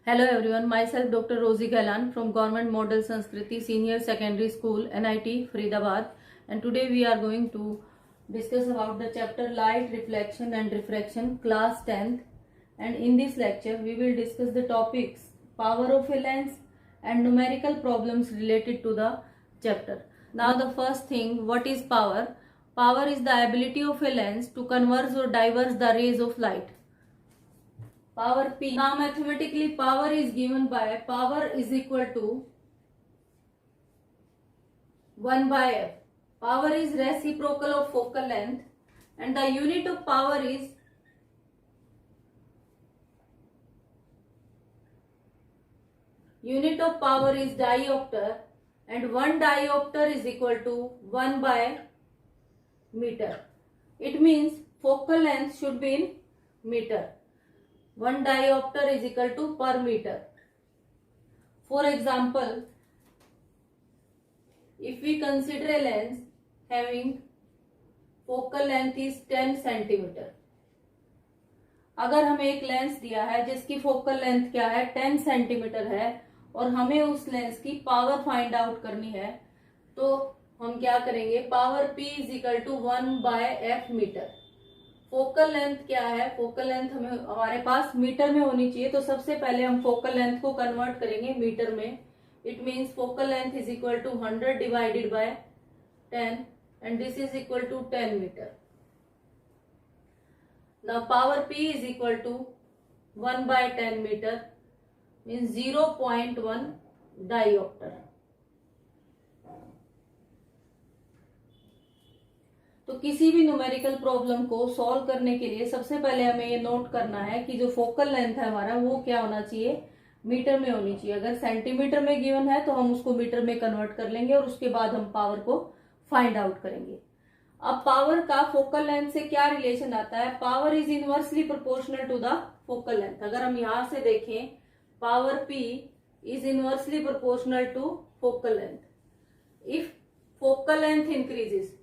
Hello everyone, myself Dr. Rosie Galan from Government Model Sanskriti Senior Secondary School, NIT, Faridabad, and today we are going to discuss about the chapter Light, Reflection and Refraction, class 10th, and in this lecture we will discuss the topics power of a lens and numerical problems related to the chapter. Now the first thing, what is power? Power is the ability of a lens to converge or diverge the rays of light. Power P. Now mathematically power is given by power is equal to 1 by F. Power is reciprocal of focal length and the unit of power is diopter, and 1 diopter is equal to 1 by meter. It means focal length should be in meter. 1 diopter is equal to per meter. For example, if we consider a lens having focal length is 10 centimeter. अगर हमें एक lens दिया है जिसकी focal length क्या है 10 centimetre है और हमें उस लेंस की पावर फाइंड आउट करनी है, तो हम क्या करेंगे, power P is equal to 1 by f metre. Focal length क्या है, फोकल लेंथ हमें हमारे पास मीटर में होनी चाहिए, तो सबसे पहले हम फोकल लेंथ को कन्वर्ट करेंगे मीटर में. It means focal length is equal to 100 divided by 10 and this is equal to 10 metre. Now power P is equal to 1 by 10 metre means 0.1 dioptre. तो किसी भी न्यूमेरिकल प्रॉब्लम को solve करने के लिए सबसे पहले हमें ये नोट करना है कि जो फोकल लेंथ है हमारा वो क्या होना चाहिए, मीटर में होनी चाहिए. अगर सेंटीमीटर में गिवन है तो हम उसको मीटर में कन्वर्ट कर लेंगे और उसके बाद हम पावर को फाइंड आउट करेंगे. अब पावर का फोकल लेंथ से क्या रिलेशन आता है, power is inversely proportional to the focal length. अगर हम यहां से देखें, power P is inversely proportional to focal length. If focal length increases,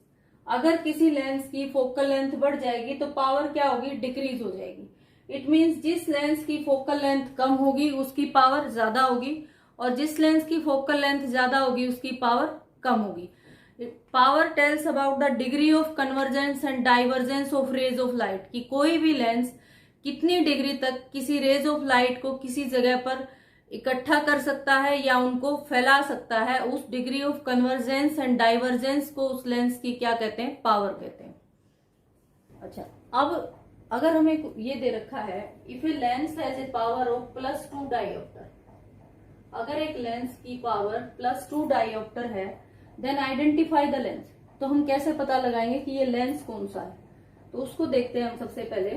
अगर किसी लेंस की फोकल लेंथ बढ़ जाएगी तो पावर क्या होगी, डिक्रीज हो जाएगी. इट मींस जिस लेंस की फोकल लेंथ कम होगी उसकी पावर ज्यादा होगी और जिस लेंस की फोकल लेंथ ज्यादा होगी उसकी पावर कम होगी. Power tells about the degree of convergence and divergence of rays of light, कि कोई भी लेंस कितनी डिग्री तक किसी रेज ऑफ लाइट को किसी जगह पर इकट्ठा कर सकता है या उनको फैला सकता है, उस degree of convergence and divergence को उस लेंस की क्या कहते हैं, पावर कहते हैं. अच्छा, अब अगर हमें ये दे रखा है, if a lens has A power of +2 dioptre, अगर एक लेंस की पावर +2 डायोप्टर है, देन आइडेंटिफाई द लेंस. तो हम कैसे पता लगाएंगे कि ये लेंस कौन सा है, तो उसको देखते हैं हम सबसे पहले.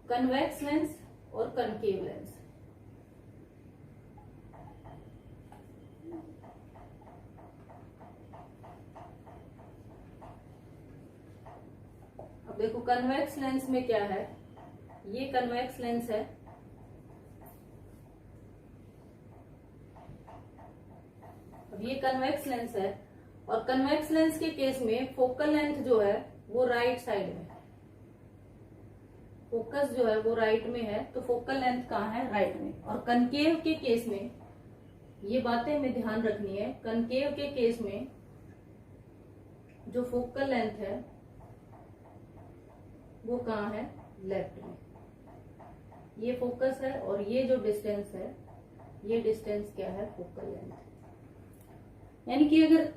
कन्वेक्स लेंस और कनकेव लेंस. अब देखो कन्वेक्स लेंस में क्या है, ये कन्वेक्स लेंस है, अब ये कन्वेक्स लेंस है और कन्वेक्स लेंस के केस में फोकल लेंथ जो है वो राइट साइड में, फोकस जो है वो राइट में है, तो फोकल लेंथ कहाँ है, राइट में. और कनकेव के केस में ये बातें हमें ध्यान रखनी है. कनकेव के केस में जो फोकल लेंथ है वो कहाँ है, लेफ्ट में. ये फोकस है और ये जो डिस्टेंस है, ये डिस्टेंस क्या है, फोकल लेंथ. यानी कि अगर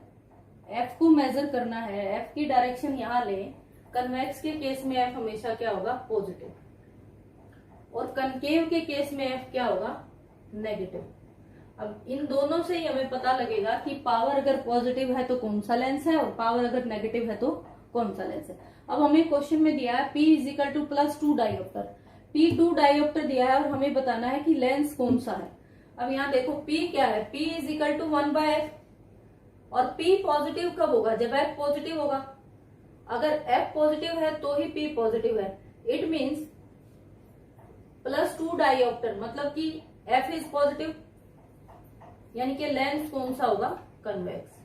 F को मेजर करना है, F की डायरेक्शन यहां लें, कन्वेक्स के केस में F हमेशा क्या होगा, पॉजिटिव, और कनकेव के केस में F क्या होगा, नेगेटिव. अब इन दोनों से ही हमें पता लगेगा कि पावर अगर पॉजिटिव है तो कौन सा लेंस है और पावर अगर नेगेटिव है तो कौन सा लेंस है. अब हमें क्वेश्चन में दिया है P is equal to +2 dioptre. P 2 dioptre दिया है और हमें बताना है कि लेंस कौन सा है. अब यहाँ देखो P क्या है, P is equal to 1 by f, और P पॉजिटिव कब होगा, जब F पॉजिटिव होगा. अगर F पॉजिटिव है तो ही P पॉजिटिव है. इट मीन्स +2 डायोप्टर मतलब कि F इज पॉजिटिव, यानी कि लेंस कौन सा होगा, कन्वेक्स.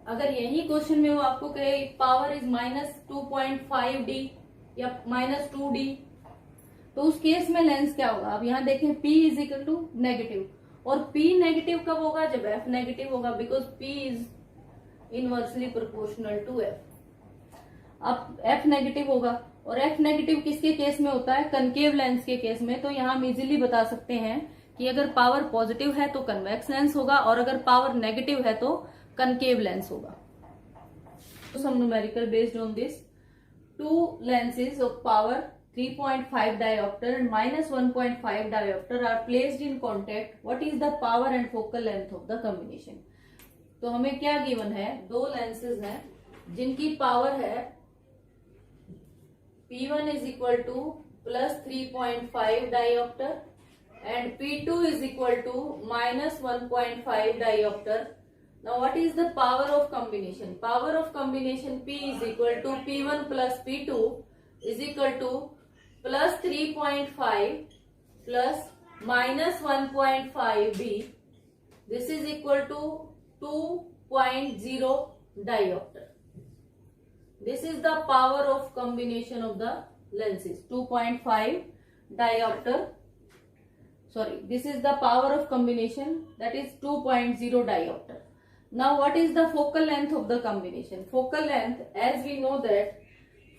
अगर यही क्वेश्चन में वो आपको कहे पावर इज -2.5D या -2D, तो उस केस में लेंस क्या होगा, अब यहाँ देखें P is equal to negative, और P नेगेटिव कब होगा, जब F नेगेटिव होगा, because P is inversely proportional to F। अब F नेगेटिव होगा, और F नेगेटिव किसके केस में होता है, कनकेव लेंस के केस में। तो यहाँ हम इजीली बता सकते हैं कि अगर पावर पॉजिटिव है तो कन्वेक्स लेंस होगा, और अगर पावर नेगेटिव है तो कनकेव लेंस होगा। तो some numerical based on this, two lenses of power 3.5 diopter and minus 1.5 diopter are placed in contact. What is the power and focal length of the combination? तो हमें क्या given है, दो lenses हैं जिनकी power है P1 is equal to plus 3.5 diopter and P2 is equal to minus 1.5 diopter. Now what is the power of combination? Power of combination P is equal to P1 plus P2 is equal to plus 3.5 plus minus 1.5 B. This is equal to 2.0 diopter. This is the power of combination of the lenses, 2.5 diopter. Sorry, this is the power of combination, that is 2.0 diopter. Now what is the focal length of the combination? Focal length, as we know that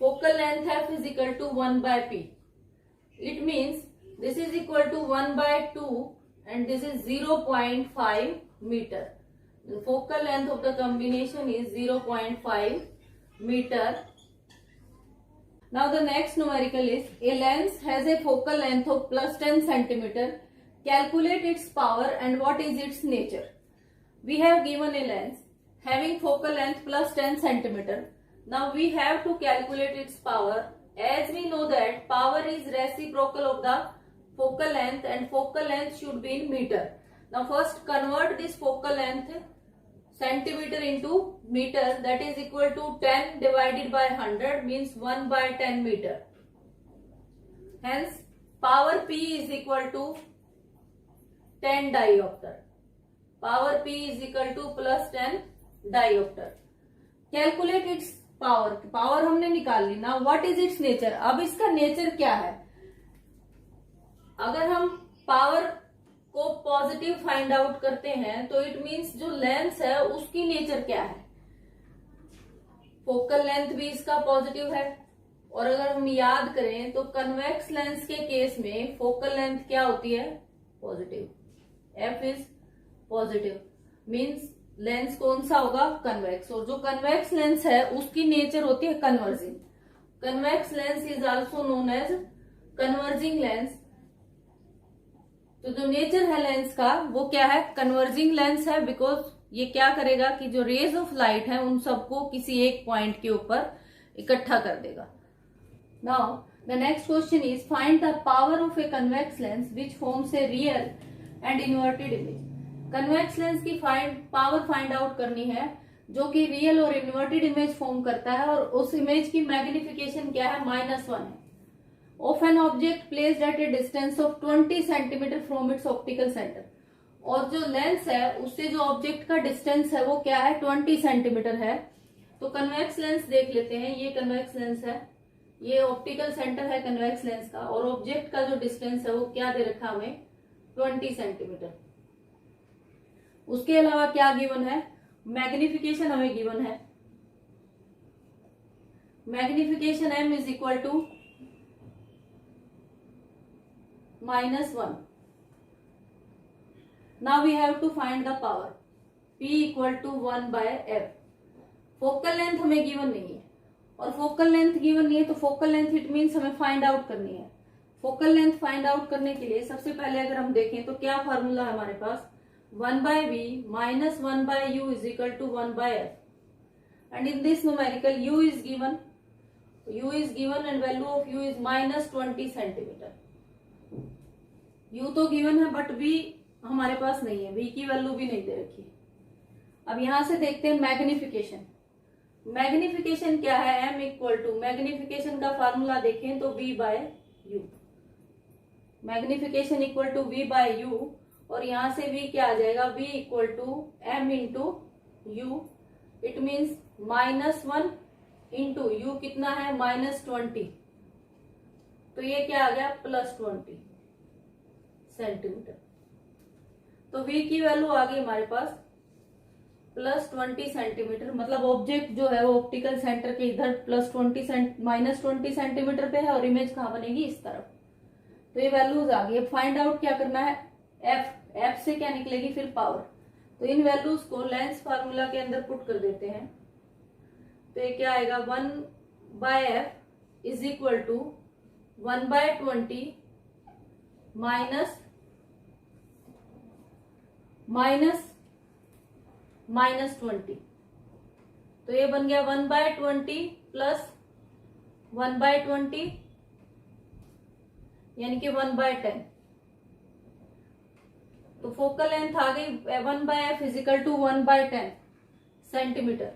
focal length F is equal to 1 by P. It means this is equal to 1 by 2 and this is 0.5 meter. The focal length of the combination is 0.5 meter. Now the next numerical is, a lens has a focal length of plus 10 centimeter. Calculate its power and what is its nature. We have given a lens having focal length plus 10 centimeter. Now we have to calculate its power. As we know that power is reciprocal of the focal length and focal length should be in meter. Now first convert this focal length centimeter into meter, that is equal to 10 divided by 100 means 1 by 10 meter. Hence power P is equal to 10 diopter. Power P is equal to plus 10 diopter. Calculate its power. Power हमने निकाल ली. Now what is its nature? अब इसका nature क्या है? अगर हम power को positive find out करते हैं तो इट मीन्स जो लेंस है उसकी नेचर क्या है, फोकल लेंथ भी इसका पॉजिटिव है। और अगर हम याद करें तो कन्वेक्स लेंस के केस में फोकल लेंथ क्या होती है, positive, F is positive, means lens कौन सा होगा, कन्वेक्स। और जो कन्वेक्स लेंस है उसकी नेचर होती है converging. Convex lens is also known as converging lens. तो जो नेचर है लेंस का वो क्या है, कन्वर्जिंग लेंस है, बिकॉज ये क्या करेगा कि जो रेज ऑफ लाइट है उन सबको किसी एक पॉइंट के ऊपर इकट्ठा कर देगा। Now the next question is find the power of A convex lens which forms a real and inverted image. Convex lens की पावर फाइंड आउट करनी है जो कि रियल और इन्वर्टेड इमेज फॉर्म करता है, और उस इमेज की मैग्निफिकेशन क्या है, -1 है। Of an object placed at A distance of 20 centimetre from its optical centre. और जो लेंस है उससे जो ऑब्जेक्ट का डिस्टेंस है वो क्या है, 20 सेंटीमीटर है। तो कन्वेक्स लेंस देख लेते हैं, ये कन्वेक्स लेंस है, ये ऑप्टिकल सेंटर है कन्वेक्स लेंस का, और ऑब्जेक्ट का जो डिस्टेंस है वो क्या दे रखा हमें, 20 सेंटीमीटर। उसके अलावा क्या गिवन है, मैग्निफिकेशन हमें गिवन है, magnification m is equal to -1। Now we have to find the power, p equal to 1 by f। Focal length हमें गिवन नहीं है, और फोकल लेंथ गिवन नहीं है तो फोकल लेंथ इट मीन्स हमें फाइंड आउट करनी है। फोकल लेंथ फाइंड आउट करने के लिए सबसे पहले अगर हम देखें तो क्या फॉर्मूला है हमारे पास, 1 by v minus 1 by u is equal to 1 by f, and in this numerical u is given and value of u is -20 centimetre. u तो गिवन है बट v हमारे पास नहीं है, v की वैल्यू भी नहीं दे रखी है। अब यहां से देखते हैं मैग्निफिकेशन। मैग्निफिकेशन क्या है, m इक्वल टू, मैग्निफिकेशन का फार्मूला देखें तो v by u, magnification equal to v by u, और यहां से v क्या आ जाएगा, v equal to m into u, it means -1 into u कितना है, -20। तो ये क्या आ गया +20 सेंटीमीटर। तो v की वैल्यू आ गई हमारे पास +20 सेंटीमीटर, मतलब ऑब्जेक्ट जो है वो ऑप्टिकल सेंटर के इधर -20 सेंटीमीटर पे है और इमेज कहाँ बनेगी, इस तरफ। तो ये वैल्यूज आ गई। फाइंड आउट क्या करना है, एफ से क्या निकलेगी फिर पावर। तो इन वैल्यूज को लेंस फार्मूला के अंदर पुट कर देते हैं। तो ये क्या आएगा 1/f इज इक्वल टू 1/20 -20। तो ये बन गया 1/20 प्लस 1/20 यानी कि 1/10। तो फोकल लेंथ आ गई 1/f is equal to 1/10 centimetre.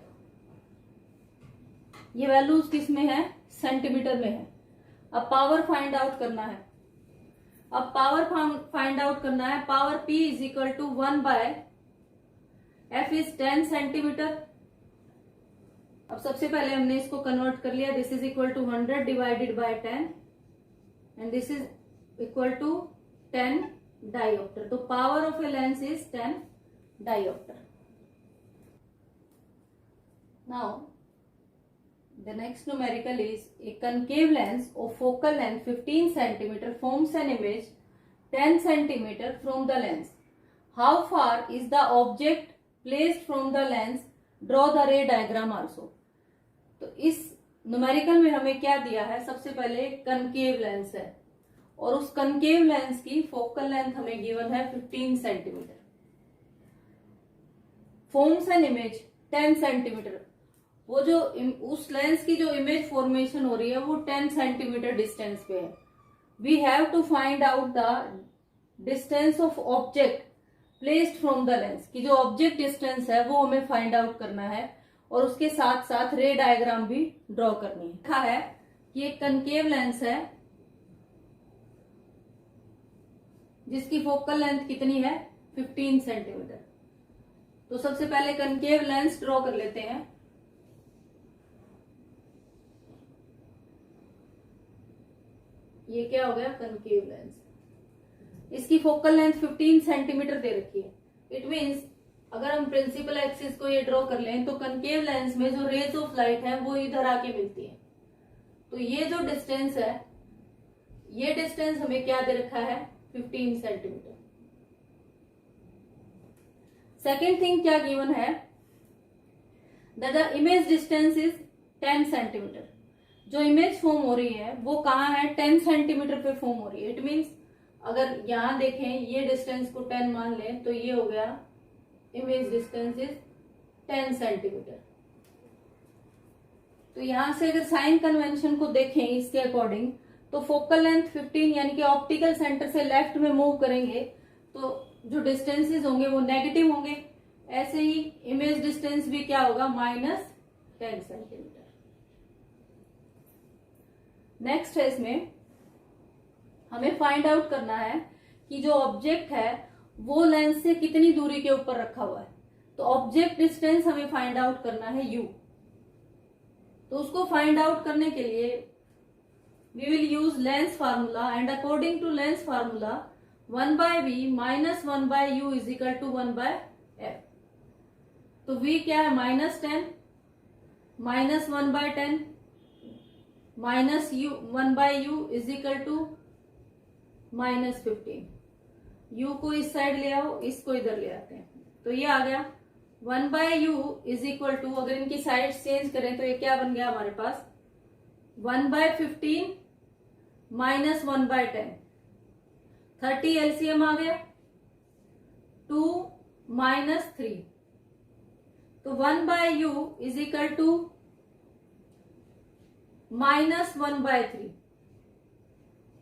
ये वैल्यूज किस में है, सेंटीमीटर में है। अब पावर फाइंड आउट करना है। Power P is equal to 1/f is 10 centimetre. अब सबसे पहले हमने इसको कन्वर्ट कर लिया, this is equal to 100 divided by 10 and this is equal to 10 dioptre. तो power of a lens is 10 dioptre. Now the next numerical is a concave lens of focal length 15 cm forms an image 10 cm from the lens. How far is the object placed from the lens? Draw the ray diagram also. तो इस numerical में हमें क्या दिया है, सबसे पहले concave lens है और उस कनकेव लेंस की फोकल लेंथ हमें गिवन है 15 centimetre. Forms an image 10 centimetre. वो जो उस लेंस की जो इमेज फॉर्मेशन हो रही है वो 10 सेंटीमीटर डिस्टेंस पे है। We have to find out the distance of object placed from the lens, की जो ऑब्जेक्ट डिस्टेंस है वो हमें फाइंड आउट करना है और उसके साथ साथ रे डायग्राम भी ड्रॉ करनी है। लिखा है कि एक कनकेव लेंस है जिसकी फोकल लेंथ कितनी है 15 सेंटीमीटर। तो सबसे पहले कनकेव लेंस ड्रॉ कर लेते हैं। ये क्या हो गया कनकेव लेंस, इसकी फोकल लेंथ 15 सेंटीमीटर दे रखी है। इट मींस अगर हम प्रिंसिपल एक्सिस को ये ड्रॉ कर लें तो कनकेव लेंस में जो रेज ऑफ लाइट है वो इधर आके मिलती है। तो ये जो डिस्टेंस है, ये डिस्टेंस हमें क्या दे रखा है 15 सेंटीमीटर। सेकेंड थिंग क्या गिवन है, the image distance is 10 centimetre. जो इमेज फॉर्म हो रही है वो कहाँ है, 10 सेंटीमीटर पे फॉर्म हो रही है। इट मींस अगर यहां देखें ये डिस्टेंस को 10 मान लें तो ये हो गया इमेज डिस्टेंस इज 10 सेंटीमीटर। तो यहां से अगर साइन कन्वेंशन को देखें इसके अकॉर्डिंग तो फोकल लेंथ 15 यानी कि ऑप्टिकल सेंटर से लेफ्ट में मूव करेंगे तो जो डिस्टेंसेस होंगे वो नेगेटिव होंगे। ऐसे ही इमेज डिस्टेंस भी क्या होगा -10 सेंटीमीटर। नेक्स्ट है, इसमें हमें फाइंड आउट करना है कि जो ऑब्जेक्ट है वो लेंस से कितनी दूरी के ऊपर रखा हुआ है। तो ऑब्जेक्ट डिस्टेंस हमें फाइंड आउट करना है u। तो उसको फाइंड आउट करने के लिए we will use lens formula and according to lens formula 1/v minus 1/u is equal to 1/f। तो v क्या है -10 minus 1/10 minus 1/u is equal to -15। u को इस साइड ले आओ, इसको इधर ले आते हैं। तो ये आ गया 1/u इज इक्वल टू, अगर इनकी साइड चेंज करें तो ये क्या बन गया हमारे पास 1/15 माइनस 1/10। 30 एलसीएम आ गया 2 माइनस 3। तो 1/u is equal to -1/3।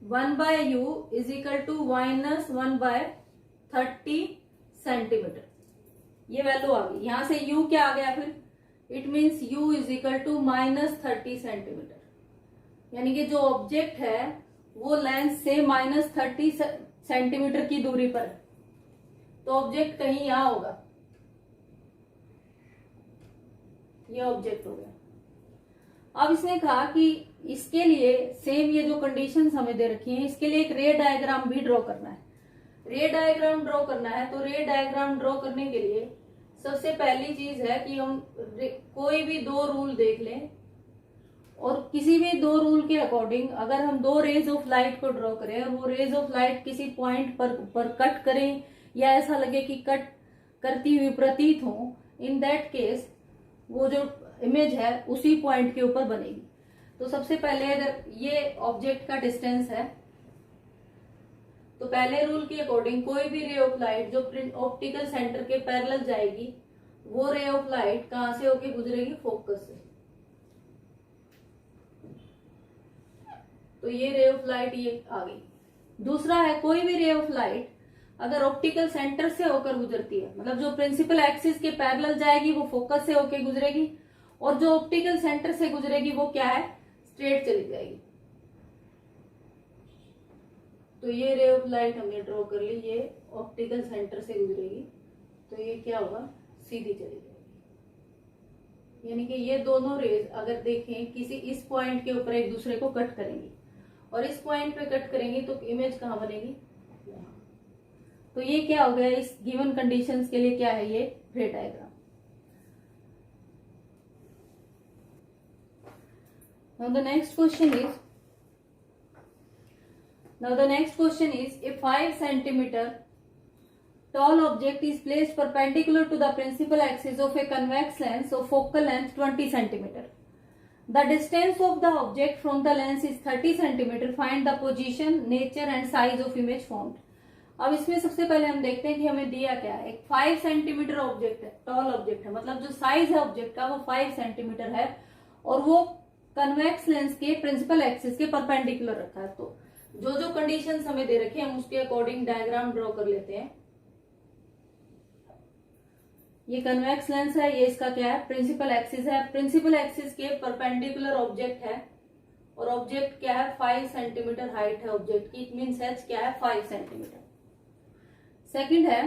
1/u is equal to -1/30 centimetre. ये वैल्यू आ गई। यहां से u क्या आ गया फिर, it means u is equal to -30 centimetre. यानी कि जो ऑब्जेक्ट है वो लेंस से -30 सेंटीमीटर की दूरी पर है। तो ऑब्जेक्ट कहीं यहां होगा, ये ऑब्जेक्ट हो गया। अब इसने कहा कि इसके लिए सेम ये जो कंडीशंस हमें दे रखी हैं, इसके लिए एक रे डायग्राम भी ड्रॉ करना है। रे डायग्राम ड्रॉ करना है, तो रे डायग्राम ड्रॉ करने के लिए सबसे पहली चीज है कि हम कोई भी दो रूल देख लें, और किसी भी दो रूल के अकॉर्डिंग अगर हम दो रेज ऑफ लाइट को ड्रॉ करें और वो रेज ऑफ लाइट किसी पॉइंट पर कट करें या ऐसा लगे कि कट करती हुई प्रतीत हो, इन दैट केस वो जो इमेज है उसी पॉइंट के ऊपर बनेगी। तो सबसे पहले अगर ये ऑब्जेक्ट का डिस्टेंस है, तो पहले रूल के अकॉर्डिंग कोई भी रे ऑफ लाइट जो ऑप्टिकल सेंटर के पैरेलल जाएगी, वो रे ऑफ लाइट कहां से होके गुजरेगी? फोकस से। तो ये रे ऑफ लाइट ये आ गई। दूसरा है, कोई भी रे ऑफ लाइट अगर ऑप्टिकल सेंटर से होकर गुजरती है, मतलब जो प्रिंसिपल एक्सिस के पैरेलल जाएगी वो फोकस से होकर गुजरेगी, और जो ऑप्टिकल सेंटर से गुजरेगी वो क्या है? स्ट्रेट चली जाएगी। तो ये रे ऑफ लाइट हमने ड्रॉ कर ली, ये ऑप्टिकल सेंटर से गुजरेगी, तो ये क्या होगा? सीधी चली जाएगी। यानी कि ये दोनों रेज अगर देखें किसी इस पॉइंट के ऊपर एक दूसरे को कट करेंगी, और इस पॉइंट पे कट करेंगी, तो इमेज कहां बनेगी? यहाँ। तो ये क्या हो गया? इस गिवन कंडीशंस के लिए क्या है? ये रे diagram. Now the next question is, a 5 centimeter tall object is placed perpendicular to the principal axis of a convex lens of focal length 20 centimeter. The distance of the object from the lens is 30 centimeter. Find the position, nature and size of image formed. अब इसमें सबसे पहले हम देखते हैं कि हमें दिया क्या है। एक 5 सेंटीमीटर ऑब्जेक्ट है, टॉल ऑब्जेक्ट है, मतलब जो साइज है ऑब्जेक्ट का वो 5 सेंटीमीटर है, और वो कन्वेक्स लेंस के प्रिंसिपल एक्सिस के परपेंडिकुलर रखा है। तो जो जो कंडीशंस हमें दे रखे हैं हम उसके अकॉर्डिंग डायग्राम ड्रॉ कर लेते हैं। ये कन्वेक्स लेंस है, ये इसका क्या है? प्रिंसिपल एक्सिस है। प्रिंसिपल एक्सिस के परपेंडिकुलर ऑब्जेक्ट है, और ऑब्जेक्ट क्या है? 5 सेंटीमीटर हाइट है ऑब्जेक्ट की। इट मीन्स एच क्या है? 5 सेंटीमीटर। सेकंड है,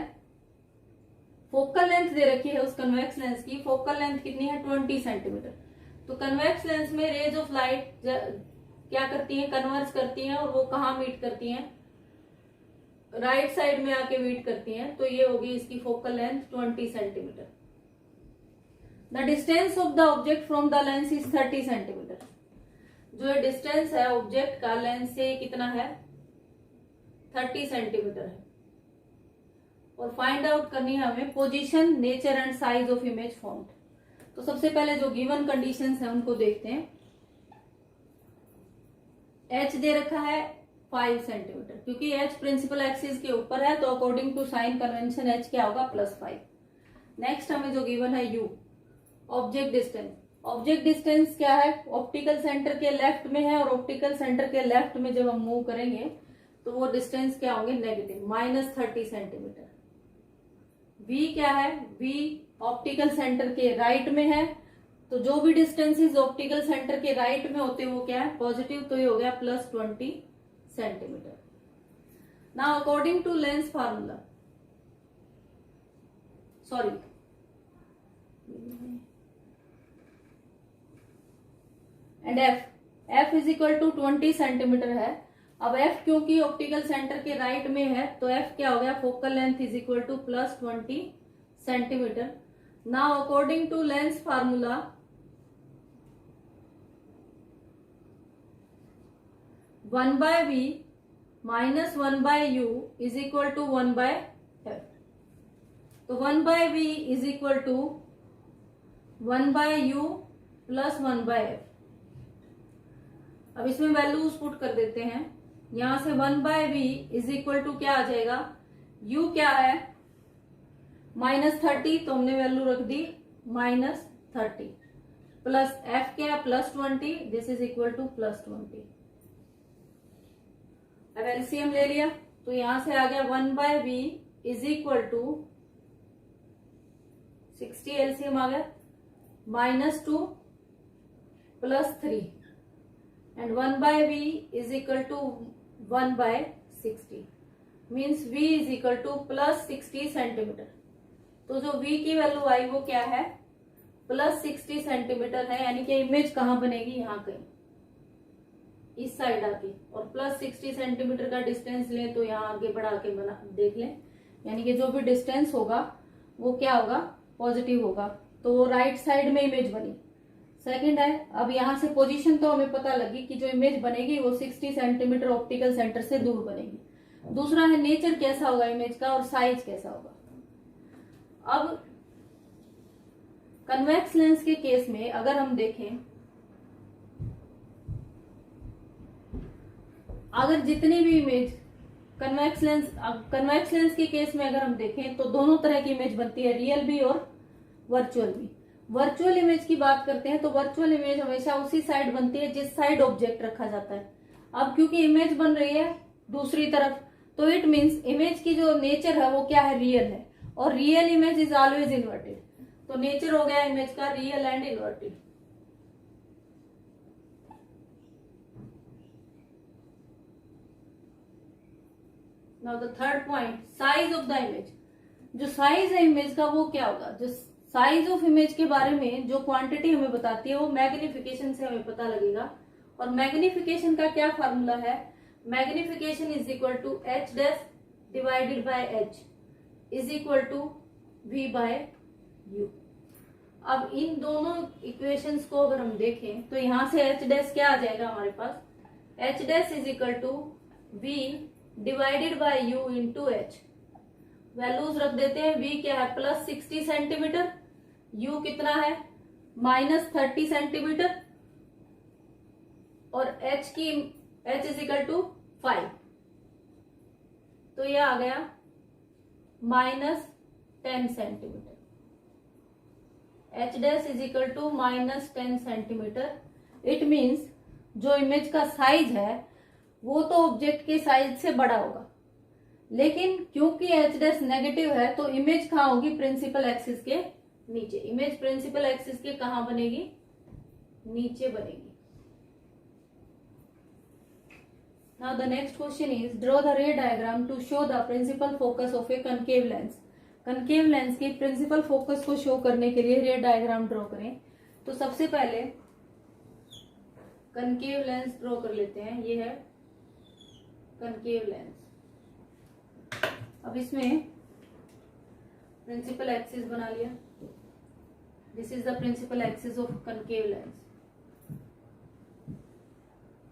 फोकल लेंथ दे रखी है उस कन्वेक्स लेंस की। फोकल लेंथ कितनी है? 20 सेंटीमीटर। तो कन्वेक्स लेंस में रेज ऑफ लाइट क्या करती हैं? कन्वर्ज करती हैं, और वो कहाँ मीट करती हैं? राइट साइड में आके मीट करती हैं। तो ये होगी इसकी focal length 20 centimetre. The distance of the object from the lens is 30 centimetre. जो डिस्टेंस है ऑब्जेक्ट का लेंस से कितना है? 30 सेंटीमीटर है। और फाइंड आउट करनी है हमें position, nature and size of image formed. तो सबसे पहले जो गिवन कंडीशंस है उनको देखते हैं। एच दे रखा है 5 सेंटीमीटर, क्योंकि एच प्रिंसिपल एक्सिस के ऊपर है, तो according to sign convention h क्या होगा? +5। नेक्स्ट हमें जो गिवन है u, object distance. Object distance क्या है? ऑप्टिकल सेंटर के लेफ्ट में है, और ऑप्टिकल सेंटर के लेफ्ट में जब हम मूव करेंगे तो वो डिस्टेंस क्या होंगे? Negative, -30 centimetre. वी क्या है? वी ऑप्टिकल सेंटर के राइट में है, तो जो भी डिस्टेंसेस ऑप्टिकल सेंटर के राइट में होते हैं वो क्या है? पॉजिटिव। तो ये हो गया +20 centimetre. Now according to lens formula, sorry and f is equal to 20 centimetre है। अब एफ क्योंकि ऑप्टिकल सेंटर के राइट में है, तो एफ क्या हो गया? Focal length is equal to +20 centimetre. Now according to lens formula, one by v minus 1 by u is equal to 1 by f. तो 1 by we is equal to 1 by u plus 1 by f. अब इसमें values put कर देते हैं। यहां से 1 by we is equal to क्या आ जाएगा? u क्या है? -30, तो हमने वैल्यू रख दी -30, प्लस f क्या है? +20, दिस इज इक्वल टू +20। अब एलसीएम ले लिया, तो यहां से आ गया 1 by we is equal to 60, LCM आ गया, -2 +3, and 1 by we is equal to 1 by 60, means v is equal to +60 centimetre. तो जो v की वैल्यू आई वो क्या है? +60 सेंटीमीटर है, यानी कि इमेज कहां बनेगी? यहां कहीं। इस साइड आके, और प्लस 60 सेंटीमीटर का डिस्टेंस लें तो यहाँ आगे बढ़ा के बना देख लें, यानी कि जो भी डिस्टेंस होगा वो क्या होगा, पॉजिटिव होगा। तो राइट साइड में इमेज बनी। सेकंड है, अब यहाँ से पोजीशन तो हमें पता लगी कि जो इमेज बनेगी वो 60 सेंटीमीटर ऑप्टिकल सेंटर से दूर बनेगी। दूसरा है नेचर कैसा होगा इमेज का और साइज कैसा होगा। अब कन्वेक्स लेंस के केस में अगर हम देखें, अगर जितनी भी इमेज कन्वेक्स लेंस के केस में अगर हम देखें तो दोनों तरह की इमेज बनती है, रियल भी और वर्चुअल भी। वर्चुअल इमेज की बात करते हैं तो वर्चुअल इमेज हमेशा उसी साइड बनती है जिस साइड ऑब्जेक्ट रखा जाता है। अब क्योंकि इमेज बन रही है दूसरी तरफ, तो इट मीन्स इमेज की जो नेचर है वो क्या है, रियल है, और real image is always inverted. तो नेचर हो गया इमेज का real and inverted. Now the third point, size of the image. जो साइज है इमेज का वो क्या होगा, जो साइज ऑफ इमेज के बारे में जो क्वांटिटी हमें बताती है वो मैग्निफिकेशन से हमें पता लगेगा। और मैग्निफिकेशन का क्या फार्मूला है, magnification is equal to h dash divided by h is equal to v by u. अब इन दोनों इक्वेशंस को अगर हम देखें तो यहां से एच डैश क्या आ जाएगा हमारे पास, H dash is equal to V divided by U into H. Values रख देते हैं, v क्या है प्लस 60 सेंटीमीटर, u कितना है माइनस 30 सेंटीमीटर, और h इज इक्वल टू 5। तो ये आ गया minus 10 centimetre. h dash is equal to minus 10 centimetre. It means जो इमेज का साइज है वो तो ऑब्जेक्ट के साइज से बड़ा होगा, लेकिन क्योंकि एच डैश नेगेटिव है तो इमेज कहाँ होगी, प्रिंसिपल एक्सिस के नीचे। इमेज प्रिंसिपल एक्सिस के कहाँ बनेगी, नीचे बनेगी। Now the next question is draw the ray diagram to show the principal focus of a concave lens. Concave lens के प्रिंसिपल फोकस को शो करने के लिए रे डायग्राम ड्रॉ करें। तो सबसे पहले कनकेव लेंस ड्रॉ कर लेते हैं, ये है कनकेव लेंस। अब इसमें प्रिंसिपल एक्सिस बना लिया, this is the principal axis of concave lens.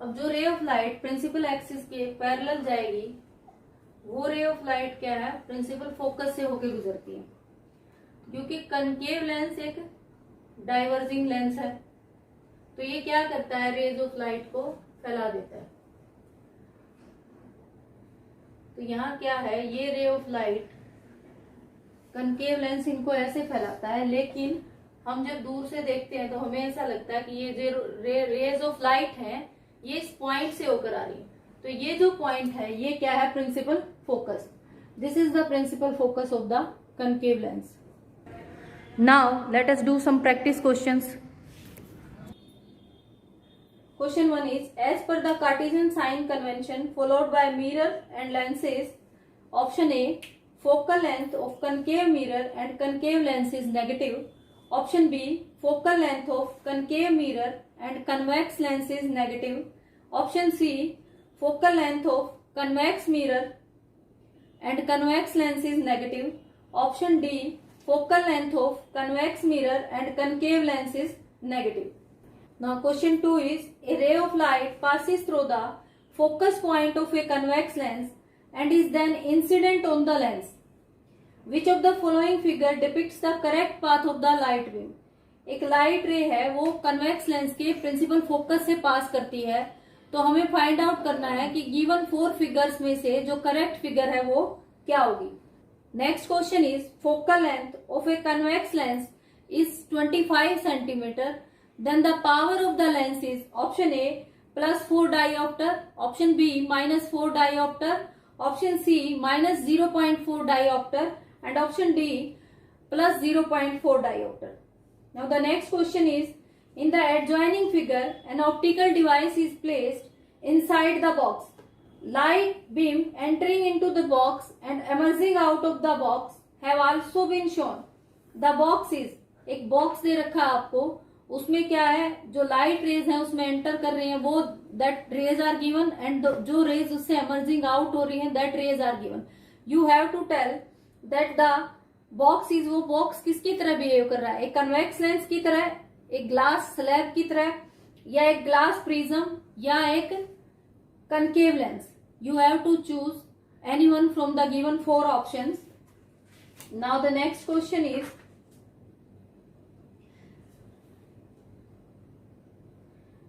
अब जो ray of light principal axis के पैरेलल जाएगी वो रे ऑफ लाइट क्या है, प्रिंसिपल फोकस से होकर गुजरती है। क्योंकि कनकेव लेंस एक डाइवर्जिंग लेंस है तो ये क्या करता है, रेज ऑफ लाइट को फैला देता है। तो यहाँ क्या है, ये रे ऑफ लाइट कनकेव लेंस इनको ऐसे फैलाता है, लेकिन हम जब दूर से देखते हैं तो हमें ऐसा लगता है कि ये जो रेज ऑफ लाइट है ये इस पॉइंट से होकर आ रही है। तो ये जो पॉइंट है ये क्या है, principal focus. This is the principal focus of the concave lens. Now let us do some practice questions. Question 1 is, as per the Cartesian sign convention followed by mirror and lenses, option A, focal length of concave mirror and concave lens is negative. Option B, focal length of concave mirror and convex lens is negative. Option C, focal length of convex mirror and convex lens is negative. Option D, focal length of convex mirror and concave lens is negative. Now question 2 is, a ray of light passes through the focus point of a convex lens and is then incident on the lens. Which of the following figure depicts the correct path of the light beam? एक light रे है वो convex lens के principal focus से पास करती है, तो हमें फाइंड आउट करना है कि गिवन 4 फिगर्स में से जो करेक्ट फिगर है वो क्या होगी। Next question is, focal length of A convex lens is 25 centimetre, then the power of the lens is option A plus 4 diopter, option B minus 4 diopter, option C minus 0.4 diopter, and option D plus 0.4 diopter. Now the next question is, in the adjoining figure an optical device is placed inside the box. Light beam entering into the box and emerging out of the box have also been shown. The box is, एक box दे रखा है आपको, उसमें क्या है, जो light rays है उसमें एंटर कर रही हैं वो, that rays are given, and जो रेज उससे एमर्जिंग आउट हो रही हैं that rays are given. You have to tell that the box is, वो बॉक्स किसकी तरह बिहेव कर रहा है, एक कन्वेक्स लेंस की तरह, एक ग्लास स्लैब की तरह, या एक ग्लास प्रिज्म, या एक concave lens. You have to choose any one from the given 4 options. Now the next question is,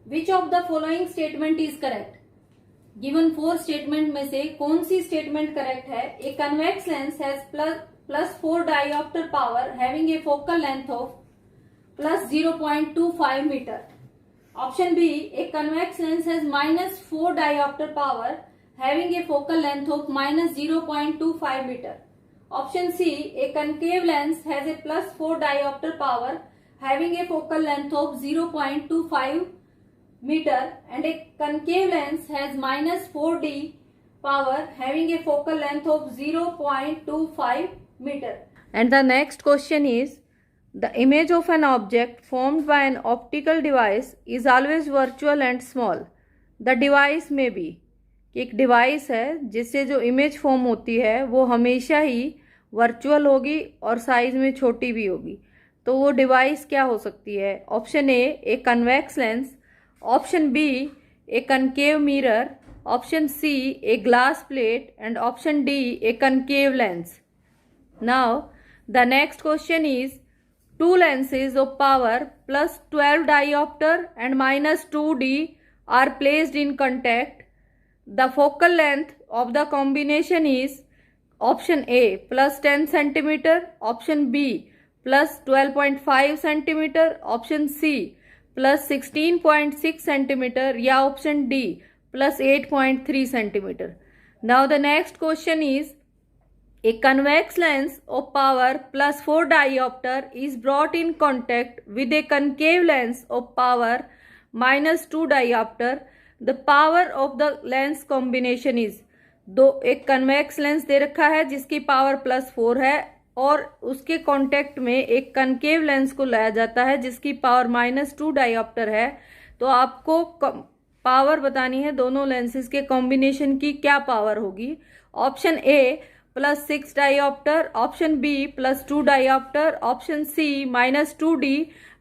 which of the following statement is correct. Given 4 statement में से कौन सी स्टेटमेंट करेक्ट है. A convex lens has plus 4 dioptre power having a focal length of plus 0.25 metre. Option B, a convex lens has minus 4 dioptre power having a focal length of minus 0.25 metre. Option C, a concave lens has a plus 4 dioptre power having a focal length of 0.25 meter, and a concave lens has minus 4d power having a focal length of 0.25 meter. And the next question is, the image of an object formed by an optical device is always virtual and small. The device may be, एक device है जिससे जो image form होती है वो हमेशा ही virtual होगी और साइज में छोटी भी होगी. तो वो डिवाइस क्या हो सकती है. Option A convex lens, option B a concave mirror, option C a glass plate, and option D a concave lens. Now the next question is, two lenses of power plus 12 diopter and minus 2d are placed in contact. The focal length of the combination is option A plus 10 centimeter, option B plus 12.5 centimeter, option C plus 16.6 centimeter, या option D plus 8.3 centimeter. Now the next question is, a convex lens of power plus 4 diopter is brought in contact with a concave lens of power minus 2 diopter. The power of the lens combination is, एक convex lens दे रखा है जिसकी power plus 4 है और उसके contact में एक concave lens को लाया जाता है जिसकी पावर माइनस 2 डायोप्टर है. तो आपको पावर बतानी है दोनों लेंसेज के कॉम्बिनेशन की क्या पावर होगी. Option A plus 6 dioptre, option B plus 2 dioptre, option C minus 2d,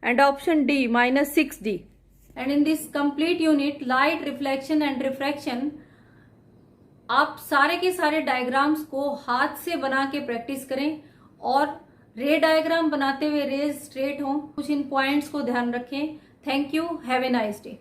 and option D minus 6d. And in this complete unit light reflection and refraction, आप सारे के सारे डायग्राम्स को हाथ से बना के प्रैक्टिस करें और रे डायग्राम बनाते हुए रेज स्ट्रेट हों. कुछ इन पॉइंट्स को ध्यान रखें. Thank you. Have a nice day.